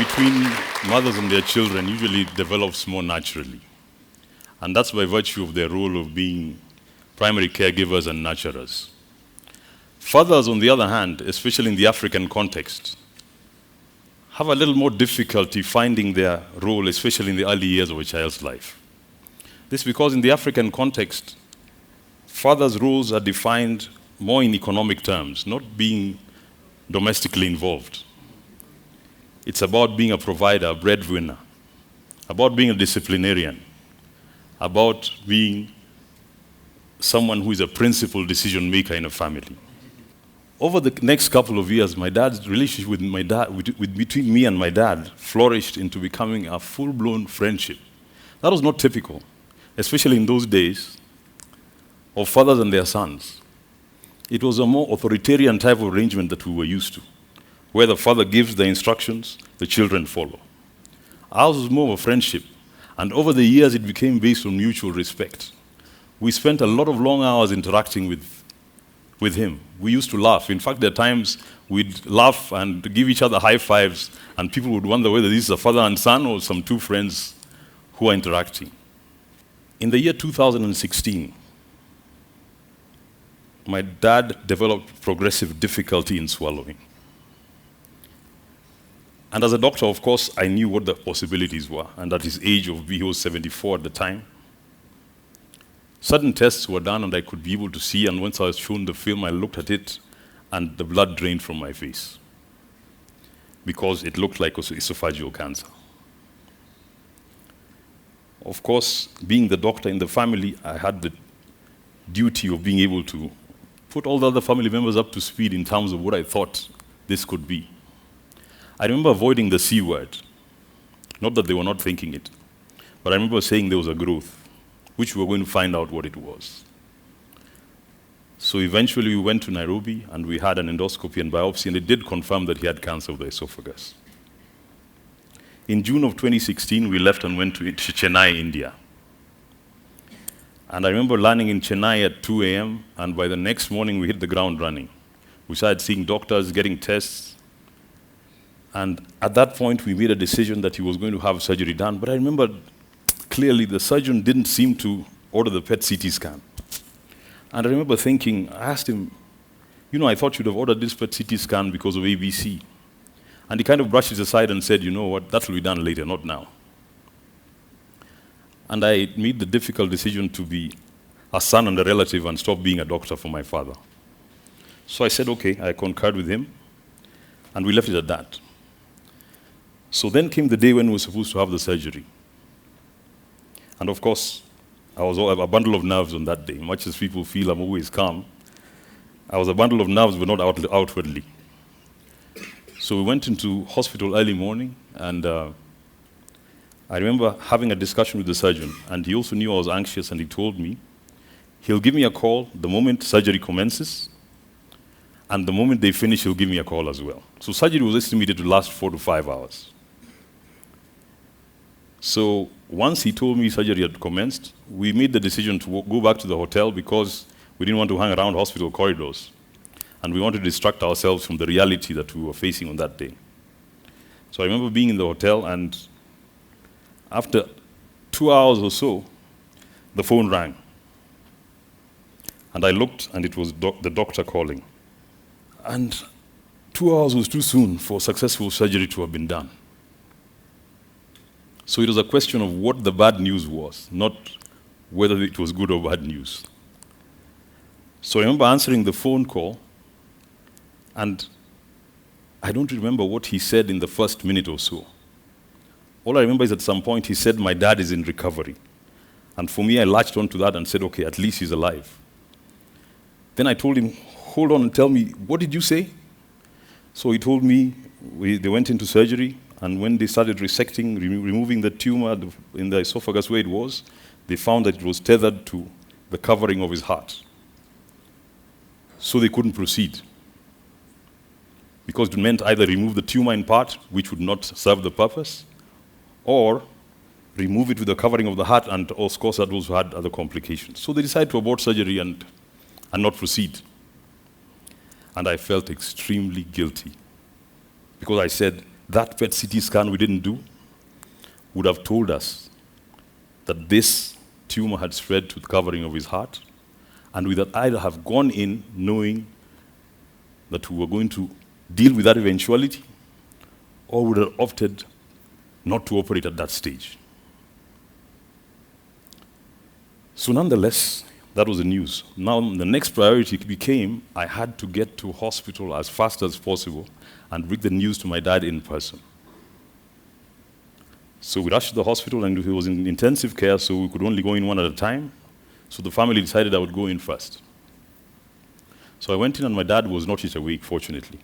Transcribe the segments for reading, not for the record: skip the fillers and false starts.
between mothers and their children usually develops more naturally. And that's by virtue of their role of being primary caregivers and nurturers. Fathers, on the other hand, especially in the African context, have a little more difficulty finding their role, especially in the early years of a child's life. This is because in the African context, fathers' roles are defined more in economic terms, not being domestically involved. It's about being a provider, a breadwinner, about being a disciplinarian, about being someone who is a principal decision maker in a family. Over the next couple of years, my dad's relationship between me and my dad flourished into becoming a full-blown friendship. That was not typical, especially in those days, of fathers and their sons. It was a more authoritarian type of arrangement that we were used to, where the father gives the instructions, the children follow. Ours was more of a friendship, and over the years it became based on mutual respect. We spent a lot of long hours interacting with him. We used to laugh. In fact, there are times we'd laugh and give each other high fives, and people would wonder whether this is a father and son or some two friends who are interacting. In the year 2016, my dad developed progressive difficulty in swallowing. And as a doctor, of course, I knew what the possibilities were, and at his age he was 74 at the time. Certain tests were done, and I could be able to see, and once I was shown the film, I looked at it, and the blood drained from my face because it looked like esophageal cancer. Of course, being the doctor in the family, I had the duty of being able to put all the other family members up to speed in terms of what I thought this could be. I remember avoiding the C word. Not that they were not thinking it, but I remember saying there was a growth, which we were going to find out what it was. So eventually we went to Nairobi and we had an endoscopy and biopsy, and it did confirm that he had cancer of the esophagus. In June of 2016, we left and went to Chennai, India. And I remember landing in Chennai at 2 a.m., and by the next morning we hit the ground running. We started seeing doctors, getting tests, and at that point we made a decision that he was going to have surgery done. But I remember clearly the surgeon didn't seem to order the PET CT scan. And I remember thinking, I asked him, I thought you'd have ordered this PET CT scan because of ABC. And he kind of brushed it aside and said, you know what, that will be done later, not now. And I made the difficult decision to be a son and a relative and stop being a doctor for my father. So I said, okay, I concurred with him, and we left it at that. So then came the day when we were supposed to have the surgery. And of course, I was a bundle of nerves on that day. Much as people feel I'm always calm, I was a bundle of nerves, but not outwardly. So we went into hospital early morning, and I remember having a discussion with the surgeon, and he also knew I was anxious, and he told me he'll give me a call the moment surgery commences, and the moment they finish, he'll give me a call as well. So surgery was estimated to last 4 to 5 hours. So once he told me surgery had commenced, we made the decision to go back to the hotel because we didn't want to hang around hospital corridors. And we wanted to distract ourselves from the reality that we were facing on that day. So I remember being in the hotel, and after 2 hours or so, the phone rang. And I looked, and it was the doctor calling. And 2 hours was too soon for successful surgery to have been done. So it was a question of what the bad news was, not whether it was good or bad news. So I remember answering the phone call, and I don't remember what he said in the first minute or so. All I remember is at some point he said, my dad is in recovery. And for me, I latched onto that and said, okay, at least he's alive. Then I told him, hold on and tell me, what did you say? So he told me they went into surgery, and when they started resecting, removing the tumor in the esophagus where it was, they found that it was tethered to the covering of his heart. So they couldn't proceed, because it meant either remove the tumor in part, which would not serve the purpose, or remove it with the covering of the heart, and of course that also had other complications. So they decided to abort surgery and not proceed. And I felt extremely guilty, because I said, that PET CT scan we didn't do would have told us that this tumor had spread to the covering of his heart, and we would either have gone in knowing that we were going to deal with that eventuality, or would have opted not to operate at that stage. So nonetheless, that was the news. Now the next priority became I had to get to hospital as fast as possible and bring the news to my dad in person. So we rushed to the hospital, and he was in intensive care, so we could only go in one at a time. So the family decided I would go in first. So I went in, and my dad was not yet awake, fortunately.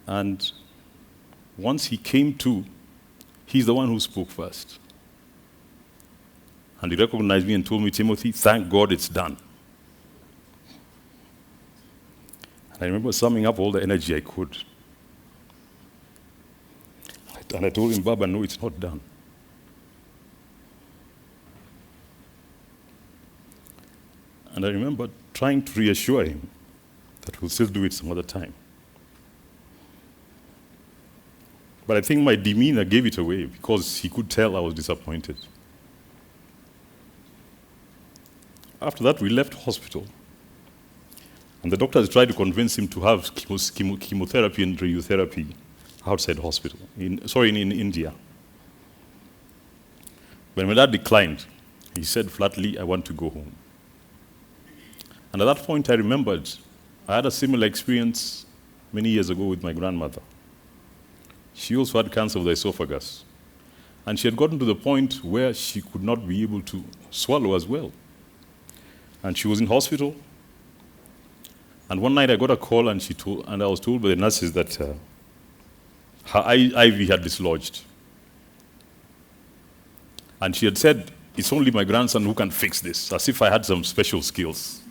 And once he came to, he's the one who spoke first. And he recognized me and told me, "Timothy, thank God it's done." And I remember summing up all the energy I could. And I told him, "Baba, no, it's not done." And I remember trying to reassure him that we'll still do it some other time. But I think my demeanor gave it away because he could tell I was disappointed. After that, we left hospital. And the doctors tried to convince him to have chemotherapy and radiotherapy outside hospital, in India. When my dad declined, he said flatly, "I want to go home." And at that point, I remembered I had a similar experience many years ago with my grandmother. She also had cancer of the esophagus. And she had gotten to the point where she could not be able to swallow as well. And she was in hospital. And one night I got a call, and I was told by the nurses that her IV had dislodged. And she had said, "It's only my grandson who can fix this," as if I had some special skills.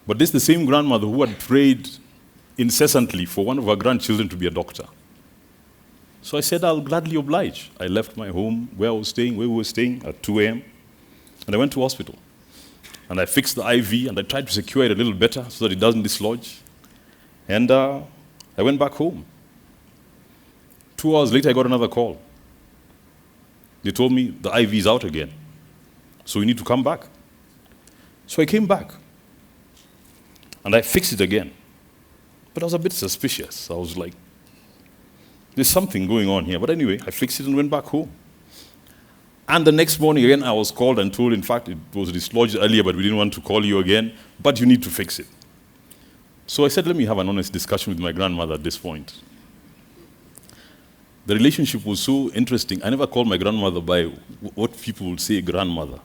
But this is the same grandmother who had prayed incessantly for one of her grandchildren to be a doctor. So I said, "I'll gladly oblige." I left my home where we were staying at 2 a.m., and I went to hospital. And I fixed the IV, and I tried to secure it a little better so that it doesn't dislodge. And I went back home. 2 hours later, I got another call. They told me the IV is out again, so you need to come back. So I came back, and I fixed it again. But I was a bit suspicious. I was like, there's something going on here. But anyway, I fixed it and went back home. And the next morning again, I was called and told, in fact, it was dislodged earlier, but we didn't want to call you again, but you need to fix it. So I said, let me have an honest discussion with my grandmother at this point. The relationship was so interesting. I never called my grandmother by what people would say grandmother.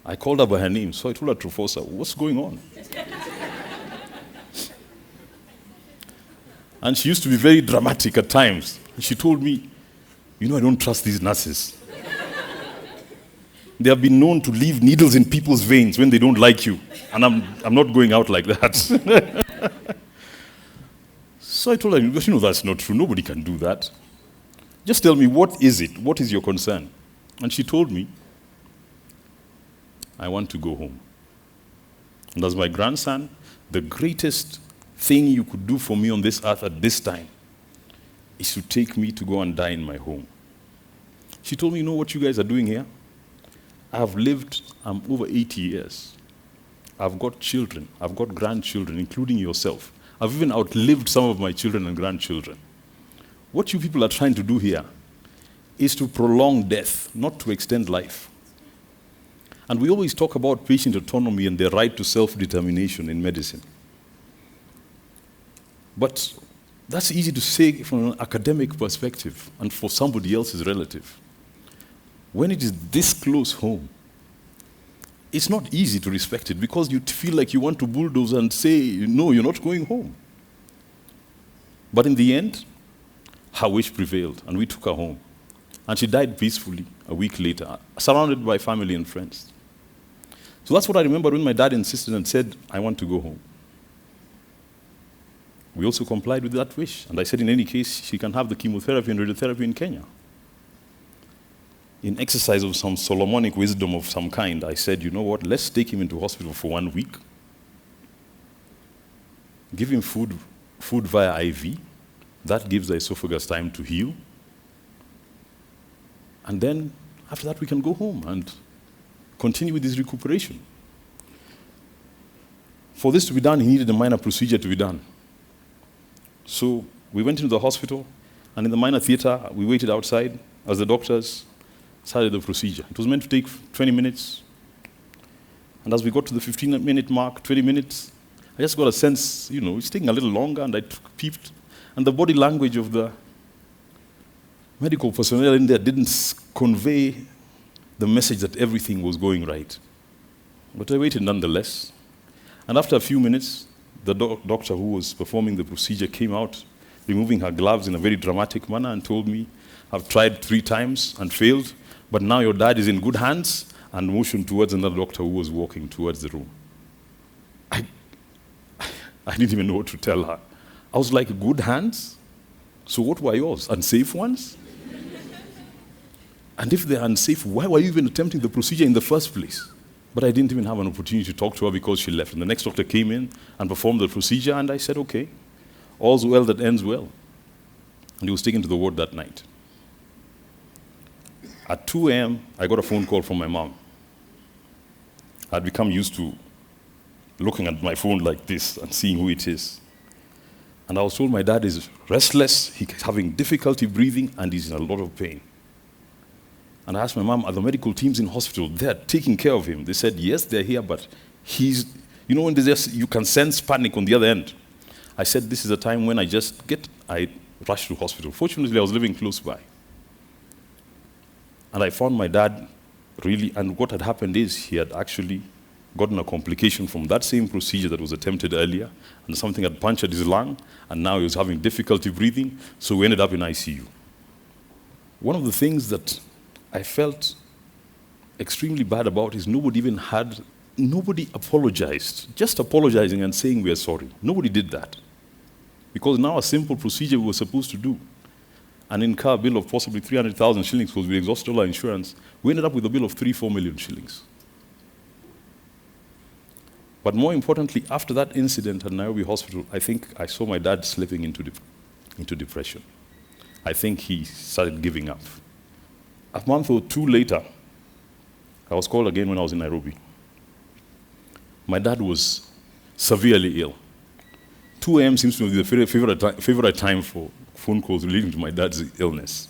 I called her by her name. So I told her, "Trufosa, what's going on?" And she used to be very dramatic at times. She told me, "I don't trust these nurses. They have been known to leave needles in people's veins when they don't like you. And I'm not going out like that." So I told her, "That's not true. Nobody can do that. Just tell me, what is it? What is your concern?" And she told me, "I want to go home. And as my grandson, the greatest thing you could do for me on this earth at this time is to take me to go and die in my home." She told me, "You know what you guys are doing here? I've lived over 80 years. I've got children. I've got grandchildren, including yourself. I've even outlived some of my children and grandchildren. What you people are trying to do here is to prolong death, not to extend life. And we always talk about patient autonomy and their right to self-determination in medicine. But that's easy to say from an academic perspective and for somebody else's relative. When it is this close home, it's not easy to respect it because you feel like you want to bulldoze and say, no, you're not going home. But in the end, her wish prevailed, and we took her home. And she died peacefully a week later, surrounded by family and friends. So that's what I remember when my dad insisted and said, I want to go home. We also complied with that wish. And I said, in any case, she can have the chemotherapy and radiotherapy in Kenya. In exercise of some Solomonic wisdom of some kind, I said, you know what, let's take him into hospital for 1 week. Give him food food via IV. That gives the esophagus time to heal. And then after that, we can go home and continue with this recuperation. For this to be done, he needed a minor procedure to be done. So we went into the hospital, and in the minor theater, we waited outside as the doctors started the procedure. It was meant to take 20 minutes. And as we got to the 15-minute mark, 20 minutes, I just got a sense, it's taking a little longer, and I peeped. And the body language of the medical personnel in there didn't convey the message that everything was going right. But I waited nonetheless. And after a few minutes, the doctor who was performing the procedure came out, removing her gloves in a very dramatic manner, and told me, I've tried 3 times and failed, but now your dad is in good hands, and motioned towards another doctor who was walking towards the room. I didn't even know what to tell her. I was like, good hands? So what were yours? Unsafe ones? And if they're unsafe, why were you even attempting the procedure in the first place? But I didn't even have an opportunity to talk to her because she left. And the next doctor came in and performed the procedure, and I said, okay, all's well that ends well. And he was taken to the ward that night. At 2 a.m., I got a phone call from my mom. I'd become used to looking at my phone like this and seeing who it is. And I was told my dad is restless, he's having difficulty breathing, and he's in a lot of pain. And I asked my mom, are the medical teams in hospital? They're taking care of him. They said, yes, they're here, but he's, when you can sense panic on the other end. I said, this is a time when I rushed to hospital. Fortunately, I was living close by. And I found my dad and what had happened is he had actually gotten a complication from that same procedure that was attempted earlier, and something had punctured his lung, and now he was having difficulty breathing, so we ended up in ICU. One of the things that I felt extremely bad about is nobody apologized. Just apologizing and saying we are sorry. Nobody did that. Because now a simple procedure we were supposed to do, and incur a bill of possibly 300,000 shillings because we exhausted all our insurance, we ended up with a bill of 3-4 million shillings. But more importantly, after that incident at Nairobi Hospital, I think I saw my dad slipping into depression. I think he started giving up. A month or 2 later, I was called again when I was in Nairobi. My dad was severely ill. 2 a.m. seems to be the favorite time for phone calls relating to my dad's illness.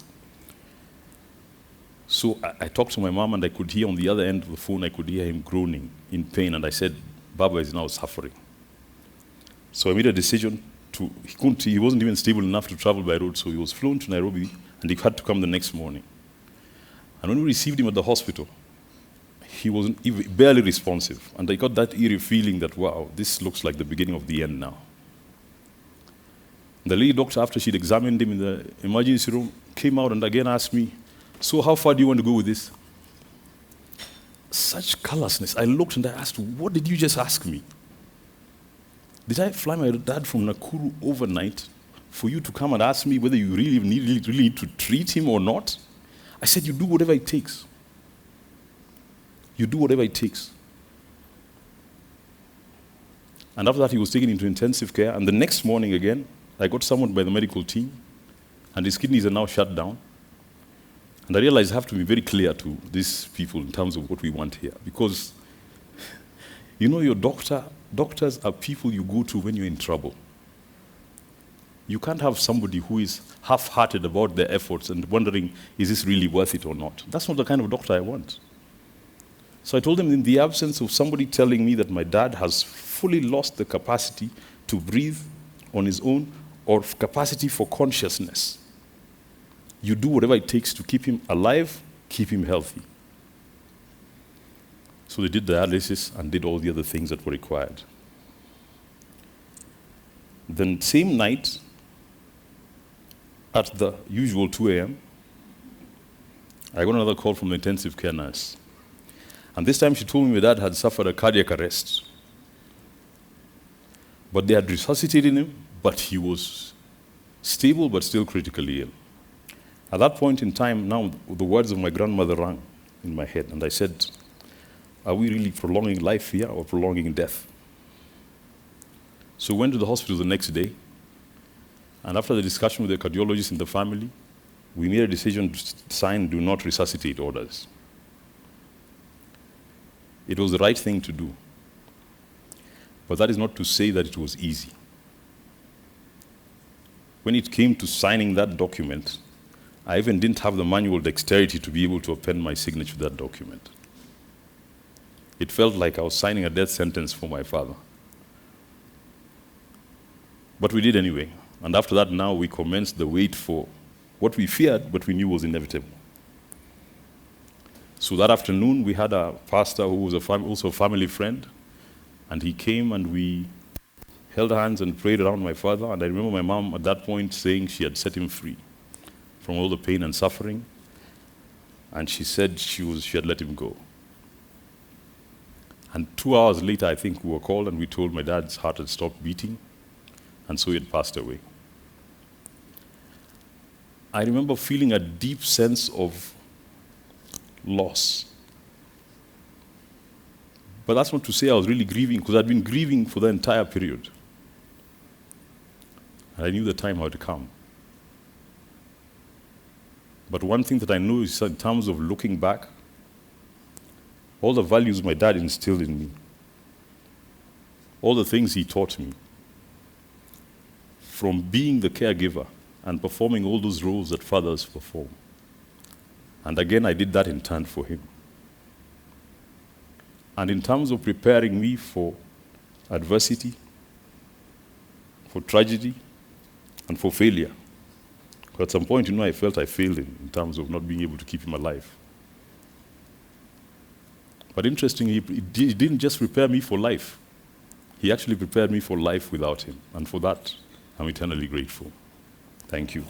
So I talked to my mom, and I could hear on the other end of the phone, I could hear him groaning in pain, and I said, Baba is now suffering. So I made a decision he wasn't even stable enough to travel by road, so he was flown to Nairobi, and he had to come the next morning. And when we received him at the hospital, he was barely responsive, and I got that eerie feeling that, wow, this looks like the beginning of the end now. The lady doctor, after she'd examined him in the emergency room, came out and again asked me, so how far do you want to go with this? Such callousness. I looked and I asked, what did you just ask me? Did I fly my dad from Nakuru overnight for you to come and ask me whether you really need to treat him or not? I said, you do whatever it takes. You do whatever it takes. And after that, he was taken into intensive care, and the next morning again, I got summoned by the medical team, and his kidneys are now shut down. And I realized I have to be very clear to these people in terms of what we want here. Because, your doctors are people you go to when you're in trouble. You can't have somebody who is half-hearted about their efforts and wondering, is this really worth it or not? That's not the kind of doctor I want. So I told them, in the absence of somebody telling me that my dad has fully lost the capacity to breathe on his own or capacity for consciousness, you do whatever it takes to keep him alive, keep him healthy. So they did the dialysis and did all the other things that were required. Then same night, at the usual 2 a.m., I got another call from the intensive care nurse. And this time she told me my dad had suffered a cardiac arrest. But they had resuscitated him, but he was stable but still critically ill. At that point in time, now the words of my grandmother rang in my head, and I said, are we really prolonging life here or prolonging death? So we went to the hospital the next day, And after the discussion with the cardiologist in the family, we made a decision to sign do not resuscitate orders. It was the right thing to do. But that is not to say that it was easy. When it came to signing that document, I even didn't have the manual dexterity to be able to append my signature to that document. It felt like I was signing a death sentence for my father. But we did anyway. And after that, now we commenced the wait for what we feared, but we knew was inevitable. So that afternoon, we had a pastor who was also a family friend, and he came and we held hands and prayed around my father. And I remember my mom at that point saying she had set him free from all the pain and suffering. And she said she had let him go. And 2 hours later, I think we were called and we told my dad's heart had stopped beating. And so he had passed away. I remember feeling a deep sense of loss. But that's not to say I was really grieving, because I'd been grieving for the entire period. And I knew the time had come. But one thing that I know is in terms of looking back, all the values my dad instilled in me, all the things he taught me, from being the caregiver and performing all those roles that fathers perform. And again, I did that in turn for him. And in terms of preparing me for adversity, for tragedy, and for failure. Because at some point, I felt I failed him in terms of not being able to keep him alive. But interestingly, he didn't just prepare me for life. He actually prepared me for life without him. And for that, I'm eternally grateful. Thank you.